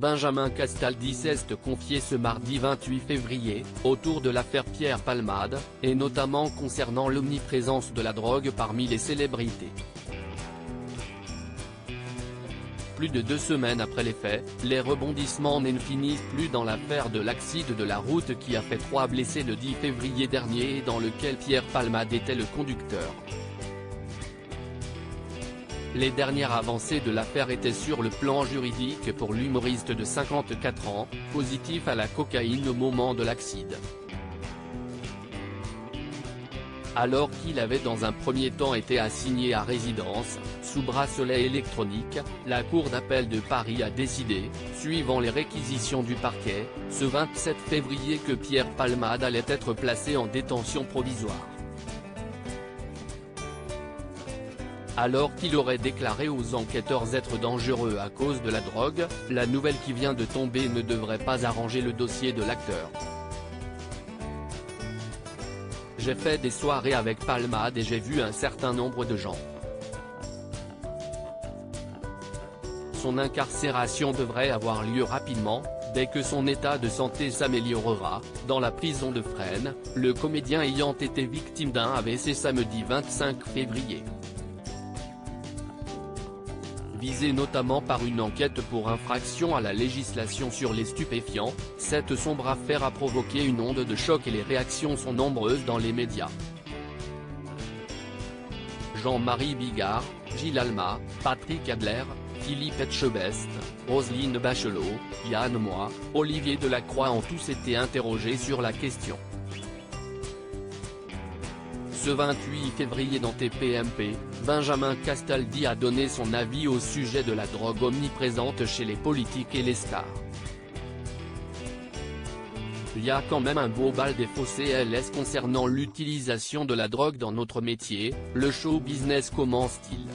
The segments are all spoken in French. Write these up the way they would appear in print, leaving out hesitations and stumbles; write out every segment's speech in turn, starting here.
Benjamin Castaldi s'est confié ce mardi 28 février, autour de l'affaire Pierre Palmade, et notamment concernant l'omniprésence de la drogue parmi les célébrités. Plus de 2 semaines après les faits, les rebondissements n'en finissent plus dans l'affaire de l'accident de la route qui a fait 3 blessés le 10 février dernier et dans lequel Pierre Palmade était le conducteur. Les dernières avancées de l'affaire étaient sur le plan juridique pour l'humoriste de 54 ans, positif à la cocaïne au moment de l'accident. Alors qu'il avait dans un premier temps été assigné à résidence, sous bracelet électronique, la Cour d'appel de Paris a décidé, suivant les réquisitions du parquet, ce 27 février que Pierre Palmade allait être placé en détention provisoire. Alors qu'il aurait déclaré aux enquêteurs être dangereux à cause de la drogue, la nouvelle qui vient de tomber ne devrait pas arranger le dossier de l'acteur. J'ai fait des soirées avec Palmade et j'ai vu un certain nombre de gens. Son incarcération devrait avoir lieu rapidement, dès que son état de santé s'améliorera. Dans la prison de Fresnes, le comédien ayant été victime d'un AVC samedi 25 février. Visé notamment par une enquête pour infraction à la législation sur les stupéfiants, cette sombre affaire a provoqué une onde de choc et les réactions sont nombreuses dans les médias. Jean-Marie Bigard, Gilles Alma, Patrick Adler, Philippe Etchebest, Roselyne Bachelot, Yann Moix, Olivier Delacroix ont tous été interrogés sur la question. Ce 28 février dans TPMP, Benjamin Castaldi a donné son avis au sujet de la drogue omniprésente chez les politiques et les stars. Il y a quand même un beau bal des fossés LS concernant l'utilisation de la drogue dans notre métier, le show business commence-t-il.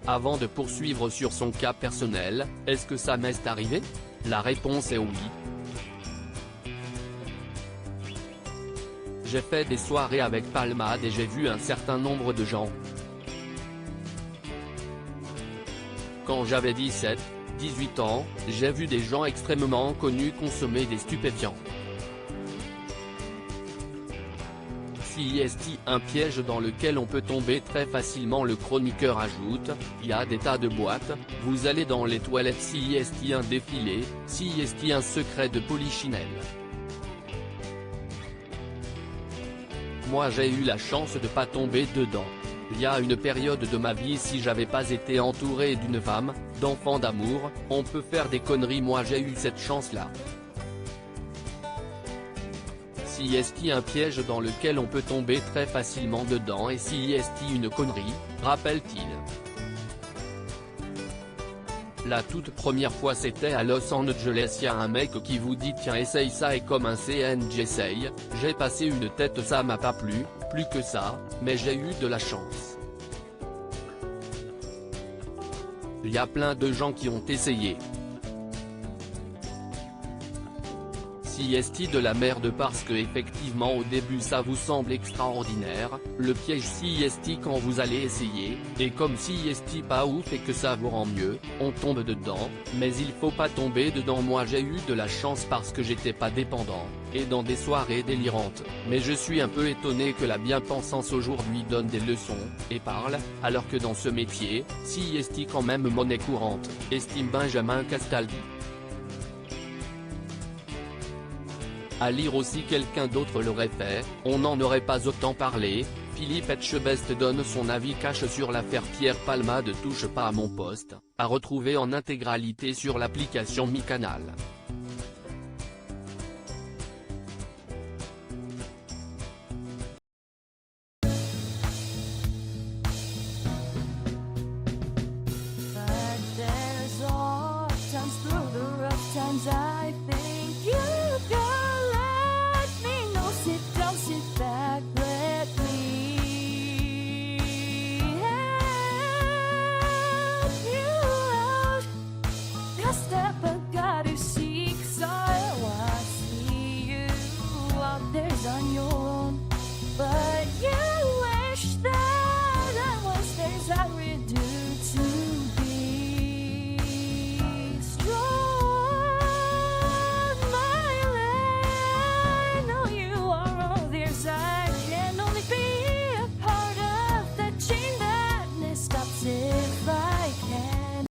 Avant de poursuivre sur son cas personnel, est-ce que ça m'est arrivé? La réponse est oui. J'ai fait des soirées avec Palmade et j'ai vu un certain nombre de gens. Quand j'avais 17, 18 ans, j'ai vu des gens extrêmement connus consommer des stupéfiants. CIST, un piège dans lequel on peut tomber très facilement. Le chroniqueur ajoute, il y a des tas de boîtes, vous allez dans les toilettes CIST, un défilé, CIST, un secret de polichinelle. Moi j'ai eu la chance de pas tomber dedans. Il y a une période de ma vie, si j'avais pas été entouré d'une femme, d'enfants, d'amour, on peut faire des conneries. Moi j'ai eu cette chance-là. CIST, un piège dans lequel on peut tomber très facilement dedans et CIST, une connerie, rappelle-t-il. La toute première fois c'était à Los Angeles, y a un mec qui vous dit tiens essaye ça et comme un CN j'essaye, j'ai passé une tête, ça m'a pas plu, plus que ça, mais j'ai eu de la chance. Il y a plein de gens qui ont essayé. CIST de la merde parce que effectivement au début ça vous semble extraordinaire, le piège CIST quand vous allez essayer, et comme CIST pas ouf et que ça vous rend mieux, on tombe dedans, mais il faut pas tomber dedans. Moi j'ai eu de la chance parce que j'étais pas dépendant, et dans des soirées délirantes, mais je suis un peu étonné que la bien-pensance aujourd'hui donne des leçons, et parle, alors que dans ce métier, CIST quand même monnaie courante, estime Benjamin Castaldi. À lire aussi, quelqu'un d'autre l'aurait fait, on n'en aurait pas autant parlé. Philippe Etchebest donne son avis cash sur l'affaire Pierre Palmade. Touche pas à mon poste, à retrouver en intégralité sur l'application Mi Canal.